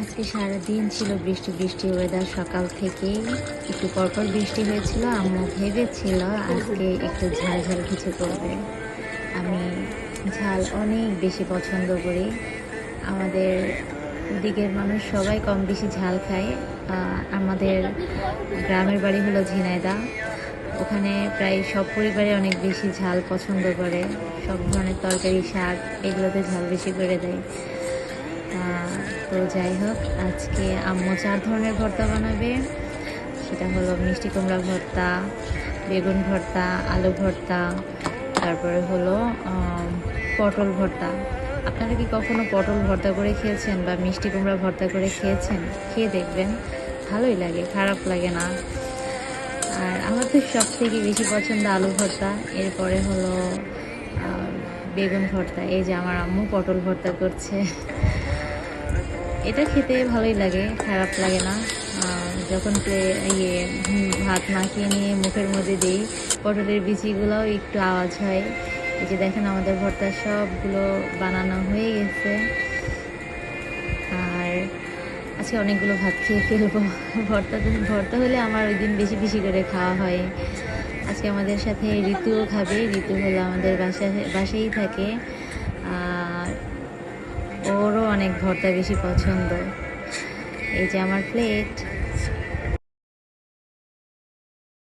আজকে সারাদিন ছিল বৃষ্টি বৃষ্টি ওয়েদার। সকাল থেকেই একটু পরপর বৃষ্টি হয়েছিল। আম্মু ভেবেছিল আজকে একটু ঝাল ঝাল কিছু করবে। আমি ঝাল অনেক বেশি পছন্দ করি। আমাদের দিকের মানুষ সবাই কম বেশি ঝাল খায়। আমাদের গ্রামের বাড়ি হলো ঝিনাইদহ। ওখানে প্রায় সব পরিবারে অনেক বেশি ঝাল পছন্দ করে। সব ধরনের তরকারি, শাক এগুলোতে ঝাল বেশি করে দেয়। তো যাই হোক, আজকে আম্মু 4 ধরনের ভর্তা বানাবে। সেটা হলো মিষ্টি কুমড়া ভর্তা, বেগুন ভর্তা, আলু ভর্তা, তারপরে হলো পটল ভর্তা। আপনারা কি কখনো পটল ভর্তা করে খেয়েছেন বা মিষ্টি কুমড়া ভর্তা করে খেয়েছেন? খেয়ে দেখবেন, ভালোই লাগে, খারাপ লাগে না। আর আমার তো সব থেকে বেশি পছন্দ আলু ভর্তা, এরপরে হলো বেগুন ভর্তা। এই যে আমার আম্মু পটল ভর্তা করছে। এটা খেতে ভালোই লাগে, খারাপ লাগে না। যখন ভাত মাখিয়ে নিয়ে মুখের মধ্যে দিই, পটলের বিচিগুলোও একটু আওয়াজ হয়। এই যে দেখেন, আমাদের ভর্তা সবগুলো বানানো হয়ে গেছে। আর আজকে অনেকগুলো ভাত খেয়ে ফেলবো। ভর্তা হলে আমার ওই দিন বেশি বেশি করে খাওয়া হয়। আজকে আমাদের সাথে ঋতুও খাবে। ঋতু হলো আমাদের বাসায়ই থাকে। আর ওরও অনেক ভর্তা বেশি পছন্দ। এই যে আমার প্লেট।